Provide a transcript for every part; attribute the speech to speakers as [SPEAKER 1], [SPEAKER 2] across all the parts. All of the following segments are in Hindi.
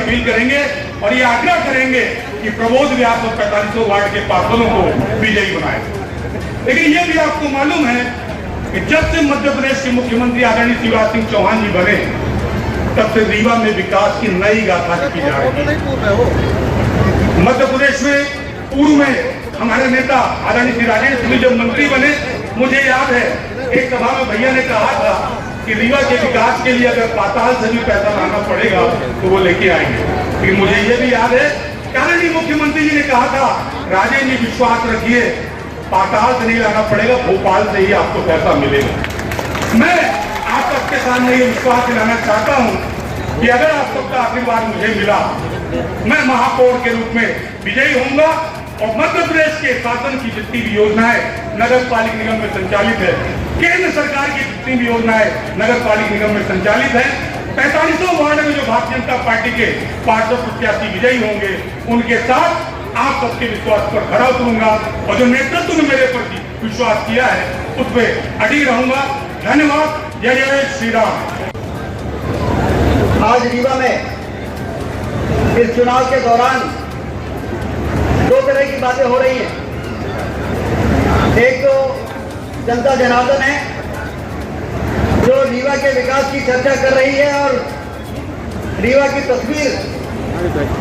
[SPEAKER 1] अपील करेंगे और ये आग्रह करेंगे कि प्रबोध व्यास और 4500 वार्ड के पार्षदों को विजयी बनाए। लेकिन ये भी आपको मालूम है कि जब से मध्य प्रदेश के मुख्यमंत्री आदरणीय शिवराज सिंह चौहान जी बने, तब से रीवा में विकास की नई गाथा लिखी जा रही है। मध्य प्रदेश में पूर्व में हमारे नेता आदरणीय श्री राजेंद्र सिंह जब मंत्री बने, मुझे याद है एक सभा में भैया ने कहा था कि रीवा के विकास के लिए अगर पाताल से भी पैसा लाना पड़ेगा तो वो लेके आएंगे। लेकिन मुझे ये भी याद है आदरणीय मुख्यमंत्री जी ने कहा था, राजेंद्र जी विश्वास रखिए, पाताल से नहीं लाना पड़ेगा, भोपाल से ही आपको पैसा मिलेगा। मैं आप सबके सामने ये विश्वास दिलाना चाहता हूं कि अगर आप सबका आशीर्वाद मुझे मिला, मैं महापौर के रूप में विजयी होऊंगा और मध्य प्रदेश के शासन की जितनी भी योजनाएं नगर पालिक निगम में संचालित है, केंद्र सरकार की जितनी भी योजनाएं नगर पालिक निगम में संचालित है, 4500 वार्ड में जो भारतीय जनता पार्टी के पार्षद प्रत्याशी विजयी होंगे, उनके साथ आप सबके विश्वास पर खड़ा उतरूंगा और जो नेतृत्व ने मेरे प्रति विश्वास किया है उस पर अड़ी रहूंगा। धन्यवाद। जय जय श्री राम।
[SPEAKER 2] आज रीवा में इस चुनाव के दौरान दो तरह की बातें हो रही हैं। एक तो जनता जनार्दन है जो रीवा के विकास की चर्चा कर रही है और रीवा की तस्वीर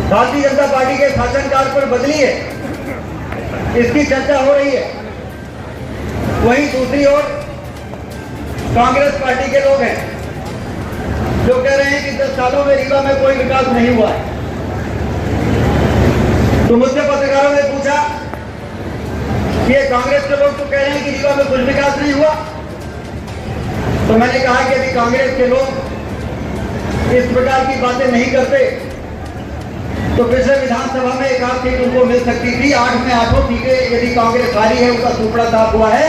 [SPEAKER 2] भारतीय जनता पार्टी के शासनकाल पर बदली है, इसकी चर्चा हो रही है। वहीं दूसरी ओर कांग्रेस पार्टी के लोग हैं जो कह रहे हैं कि 10 सालों में रीवा में कोई विकास नहीं हुआ है। तो मुझसे पत्रकारों ने पूछा कि ये कांग्रेस के लोग तो कह रहे हैं कि रीवा में कुछ विकास नहीं हुआ। तो मैंने कहा कि यदि कांग्रेस के लोग इस प्रकार की बातें नहीं करते तो पिछले विधानसभा में एक आध सीट उनको मिल सकती थी। 8 में 8 सीटें यदि कांग्रेस हारी है, उसका सुपड़ा साफ हुआ है,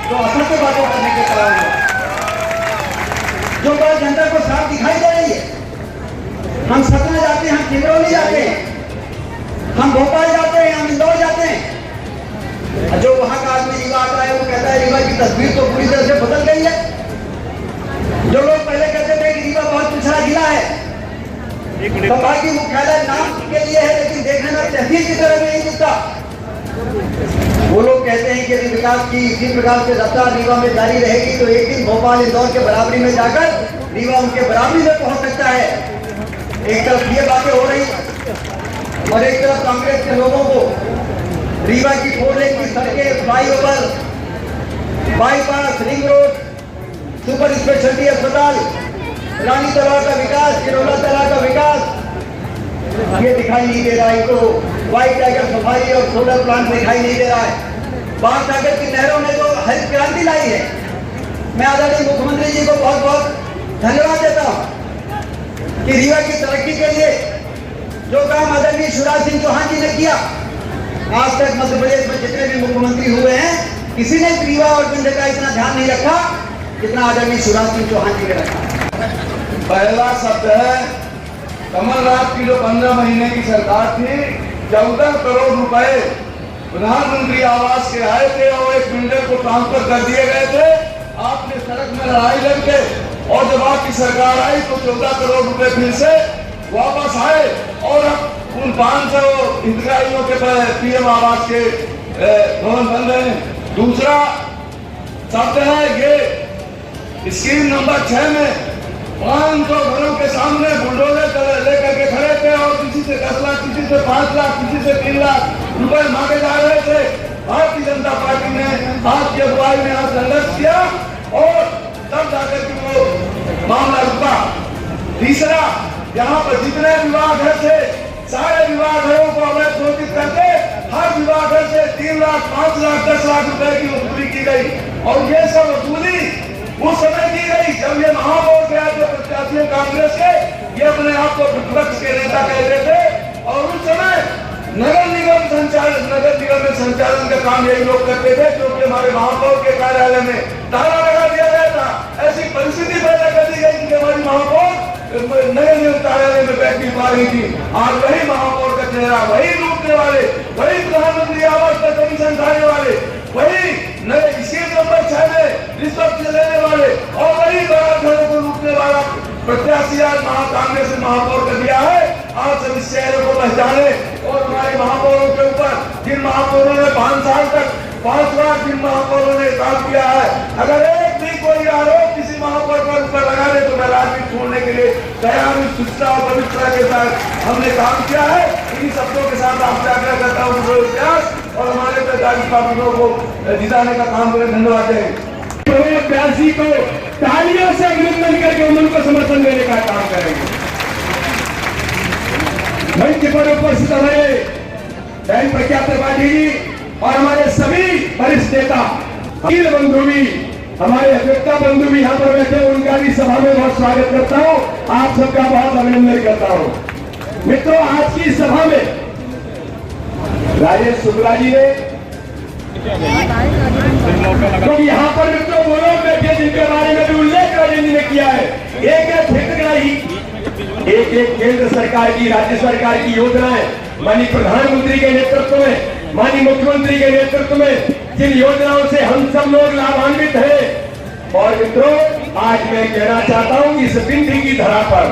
[SPEAKER 2] तो असत्य बातों करने के कारण हुआ। जो बात जनता को साफ दिखाई दे रही है, हम सतना जाते हैं, हम सिंगरौली जाते हैं, हम भोपाल जाते हैं, हम इंदौर जाते हैं, जो वहां का आदमी रीवा आता है वो कहता है रीवा की तस्वीर तो पूरी तरह से बदल गई है। जो लोग पहले कहते थे कि रीवा बहुत पिछड़ा जिला है, संभागी मुख्यालय नाम के लिए है लेकिन देखने में तहसील की तरह नहीं दिखता, वो लोग कहते हैं कि यदि विकास की इसी प्रकार से रफ्तार रीवा में जारी रहेगी तो एक दिन भोपाल इंदौर के बराबरी में जाकर रीवा उनके बराबरी में पहुंच सकता है। एक तरफ ये बातें हो रही और एक तरफ कांग्रेस के लोगों को रीवा की 4 लेन की सड़कें, flyover, bypass, ring road, super speciality अस्पताल, रानी तालाब का विकास, किरोला तालाब का विकास ये दिखाई नहीं दे रहा है। तो व्हाइट टाइगर सफारी और सोलर प्लांट दिखाई नहीं दे रहा है। बाढ़ सागर की नहरों ने तो हरित क्रांति लाई है। मैं आदरणीय मुख्यमंत्री जी को बहुत बहुत धन्यवाद देता हूँ कि रीवा की तरक्की के लिए जो काम आदरणीय शिवराज सिंह चौहान जी ने किया, आज तक मध्य प्रदेश में जितने भी मुख्यमंत्री हुए हैं, किसी ने रीवा और विंध्य का इतना ध्यान नहीं रखा जितना आदरणीय शिवराज सिंह चौहान जी ने रखा।
[SPEAKER 3] पहला शब्द है कमलनाथ की जो 15 महीने की सरकार थी, 14 करोड़ रुपए प्रधानमंत्री आवास के आए थे और एक बिल्डर को ट्रांसफर कर दिए गए थे। आपने सड़क में लड़ाई लड़के और जब आपकी सरकार आई तो 14 करोड़ रुपए फिर से वापस आए और अब उन 500 हितग्राहियों के पीएम आवास के भवन बन रहे हैं। दूसरा शब्द है ये स्कीम नंबर 6 में 500 घरों के सामने बुलडोजर लेकर के खड़े थे और किसी से 10 लाख, किसी से 5 लाख, किसी से 3 लाख रुपए मांगे जा रहे थे। भारतीय जनता पार्टी ने आपकी अगुवाई में यहाँ संघर्ष किया और तब जाकर के वो मामला रुका। तीसरा, यहाँ पर जितने विवाह घर थे सारे विवाह घरों को अवैध घोषित करके हर विवाह घर से 3 लाख, 5 लाख, 10 लाख रुपए की वसूली की गई और ये सब वसूली उस समय की गई जब ये महापौर के आते प्रत्याशी कांग्रेस के, ये अपने आप को विपक्ष के नेता कहते थे और उस समय नगर निगम में संचालन का काम यही लोग करते थे क्योंकि हमारे महापौर के कार्यालय में ताला लगा दिया गया था। ऐसी परिस्थिति पैदा कर दी गई कि हमारी महापौर नगर निगम कार्यालय में बैठ नहीं पा रही थी। आज वही महापौर का चेहरा, वही लूटने वाले, वही प्रधानमंत्री आवास का कमीशन खाने वाले, वही स्कीम नंबर 6 में रिश्वत लेने वाले और वही घरों को लूटने वाला प्रत्याशी आज कांग्रेस ने महापौर कर दिया है। आप सब इस चेहरे को पहचाने और हमारे महापौरों के ऊपर जिन महापौरों ने 5 साल तक 5 लाख जिन महापौरों ने काम किया है, अगर एक भी कोई आरोप किसी महापौर पर ऊपर लगा दे तो मैं राजनीति छोड़ने के लिए तैयार हूँ। शुद्धता और पवित्रता के साथ हमने काम किया है। इन्हीं शब्दों के साथ आपसे आग्रह करता हूँ प्रभु और हमारे 45 पार्षदों को जिताने का काम करें। धन्यवाद है।
[SPEAKER 1] प्रमोद व्यास जी को तालियों से अभिनंदन करके उनको समर्थन देने का काम करेंगे। मंच पर उपस्थित हमारे बहन प्रज्ञा त्रिपाठी जी और हमारे सभी वरिष्ठ नेता अखिल बंधु भी, हमारे अधिवक्ता बंधु भी यहाँ पर बैठे, उनका भी सभा में बहुत स्वागत करता हूँ। आप सबका बहुत अभिनंदन करता हूँ। मित्रों, आज की सभा में राजेश शुक्ला जी ने, तो यहाँ पर मित्रों वो लोग बैठे जिनके बारे में भी उल्लेख राजेंद्र जी ने किया है। एक केंद्र सरकार की, राज्य सरकार की योजनाएं, माननीय प्रधानमंत्री के नेतृत्व में, माननीय मुख्यमंत्री के नेतृत्व में जिन योजनाओं से हम सब लोग लाभान्वित हैं। और मित्रों, आज मैं कहना चाहता हूं कि इस बिंदी की धरा पर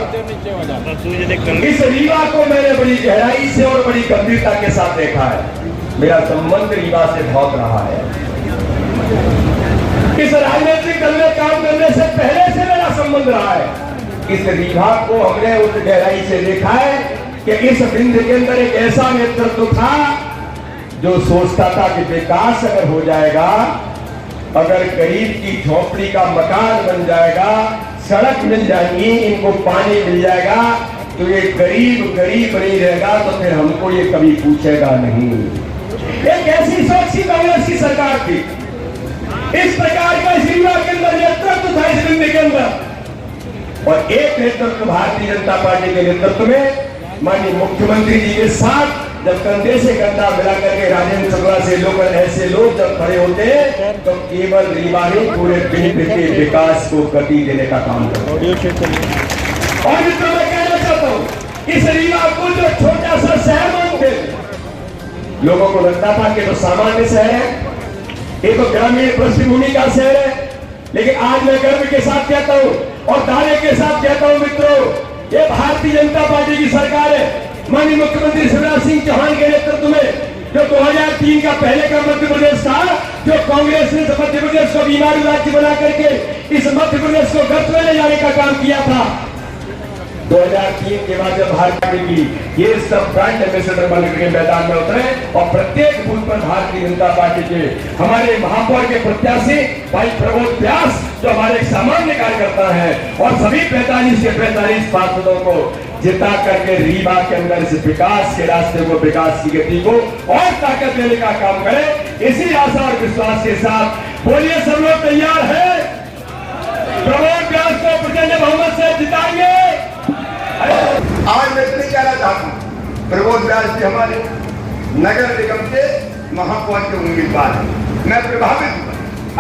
[SPEAKER 1] इस रीवा को मैंने बड़ी गहराई से और बड़ी गंभीरता के साथ देखा है। मेरा संबंध रीवा से बहुत रहा है। इस राजनीतिक दल में काम करने से पहले से मेरा संबंध रहा है। इस रीवा को हमने उस गहराई से देखा है कि इस बिंद के अंदर एक ऐसा नेतृत्व था जो सोचता था कि विकास अगर हो जाएगा, अगर गरीब की झोपड़ी का मकान बन जाएगा, सड़क मिल जाएगी, इनको पानी मिल जाएगा, तो ये गरीब गरीब नहीं रहेगा, तो फिर हमको ये कभी पूछेगा नहीं। एक ऐसी सोच थी कांग्रेस की सरकार थी। इस प्रकार का इस रीवा के अंदर नेतृत्व था, इस बिंद के अंदर। और एक नेतृत्व भारतीय जनता पार्टी के नेतृत्व में माननीय मुख्यमंत्री जी के साथ जब कंधे से कंधा मिला करके राजेंद्र शुक्ला से लोग, ऐसे लोग जब खड़े होते हैं तो केवल रीवा ही पूरे बिंद के विकास को गति देने का काम करते हैं। और मित्रों, मैं कहना चाहता हूँ, इस रीवा को जो छोटा सा शहर मानते लोगों को लगता था कि तो सामान्य शहर है, ये तो ग्रामीण पृष्ठभूमि का शहर है। लेकिन आज मैं गर्व के साथ कहता हूँ और दावे के साथ कहता हूँ मित्रों, ये भारतीय जनता पार्टी की सरकार है। माननीय मुख्यमंत्री शिवराज सिंह चौहान के नेतृत्व में जो 2003 का पहले का मध्य प्रदेश था, जो कांग्रेस ने मध्य प्रदेश को बीमारू राज्य बना करके इस मध्य प्रदेश को गर्त में ले जाने का काम किया था। 2003 के बाद जब भारतीय की ये सब ब्रांड एम्बेसडर बनकर के मैदान में उतरे और प्रत्येक बूथ पर भारतीय जनता पार्टी के हमारे महापौर के प्रत्याशी भाई प्रमोद व्यास जो हमारे सामान्य कार्यकर्ता है और सभी 45 के 45 पार्षदों को जिता करके रीवा के अंदर इस विकास के रास्ते को, विकास की गति को और ताकत देने का काम करें। इसी आशा और विश्वास के साथ बोलिए, सब लोग तैयार है? प्रमोद व्यास को प्रचंड बहुमत से जिताएंगे।
[SPEAKER 3] आज मैं इतने कहना चाहता हूँ, प्रमोद व्यास जी हमारे नगर निगम के महापौर के उम्मीदवार हैं। मैं प्रभावित हूँ,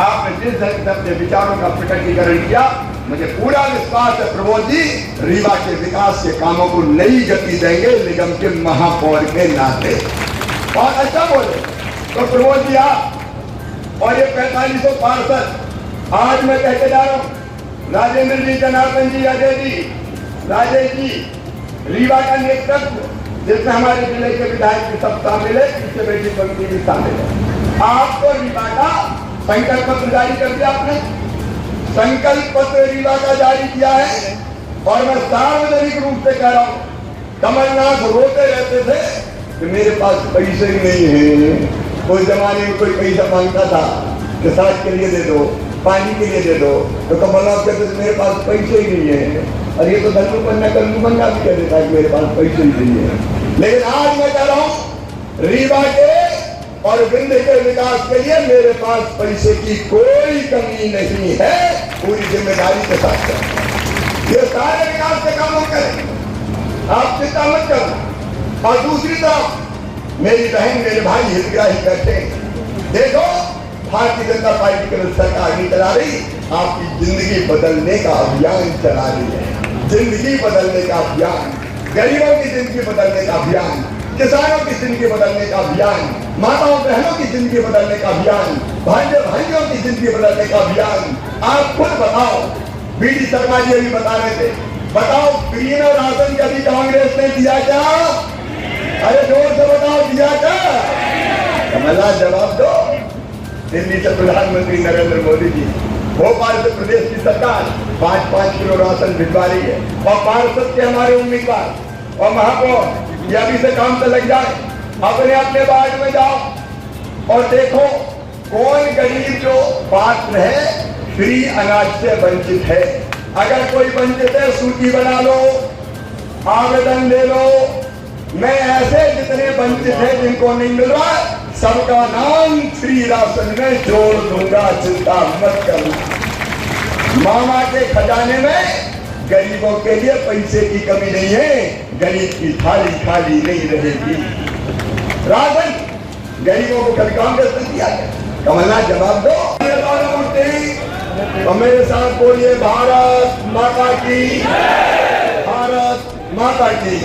[SPEAKER 3] आपने जिस अपने विचारों का प्रकटीकरण किया, मुझे पूरा विश्वास है प्रमोद जी रीवा के विकास के कामों को नई गति देंगे निगम के महापौर के नाते। और अच्छा बोले तो प्रमोद जी आप और ये 4500 पार्षद, आज मैं कहते जा रहा हूँ, राजेंद्र जी, जनार्दन जी, अजय जी, राजेश जी, रीवा का नेतृत्व जिसमें हमारे जिले के विधायक भी सब शामिल है, इससे बेटी पंक्ति भी शामिल है। आपको रीवा का संकल्प पत्र जारी कर दिया, आपने संकल्प पत्र रीवा का जारी किया है। और मैं सार्वजनिक रूप से कह रहा हूँ, कमलनाथ रोते रहते थे कि मेरे पास पैसे ही नहीं है। उस जमाने में कोई पैसा मांगता था कि सड़क के लिए दे दो, पानी के लिए दे दो, तो कमलनाथ कहते थे मेरे पास पैसे ही नहीं है। और ये तो धनु बनना भी कह देता है कि मेरे पास पैसे ही नहीं है। लेकिन आज मैं कह रहा हूँ, रीवा के और बिंद के विकास के लिए मेरे पास पैसे की कोई कमी नहीं है। पूरी जिम्मेदारी के साथ करें, ये सारे विकास के कामों करें, आप चिंता मत करना। और दूसरी तरफ मेरी बहन, मेरे भाई हितग्राही करते हैं। देखो, भारतीय जनता पार्टी की सरकार नहीं चला रही, आपकी जिंदगी बदलने का अभियान चला रही है। जिंदगी बदलने का अभियान, गरीबों की जिंदगी बदलने का अभियान, किसानों की जिंदगी बदलने का अभियान, माताओं बहनों की जिंदगी बदलने का अभियान, भाइयों की जिंदगी बदलने का अभियान। आप खुद बताओ, बीडी शर्मा जी अभी बता रहे थे बताओ फ्री में राशन कभी कांग्रेस ने दिया क्या? अरे जोर से बताओ, दिया क्या? कमलनाथ जवाब दो। दिल्ली से प्रधानमंत्री नरेंद्र मोदी जी, भोपाल से प्रदेश की सरकार 5-5 किलो राशन भिजवा रही है, और पार्षद के हमारे उम्मीदवार और महापौर ये अभी से काम पे लग जाए, अपने अपने वार्ड में जाओ और देखो कौन गरीब जो पात्र है फ्री अनाज से वंचित है। अगर कोई वंचित है सूची बना लो, आवेदन ले लो। मैं ऐसे जितने वंचित है जिनको नहीं मिल रहा सबका नाम फ्री राशन में जोड़ दूंगा, चिंता मत करना। मामा के खजाने में गरीबों के लिए पैसे की कमी नहीं है, गरीब की थाली खाली नहीं रहेगी। राशन गरीबों को कभी कांग्रेस ने दिया है? कमलनाथ जवाब दो। तो मेरे साथ बोलिए, भारत माता की, भारत माता की।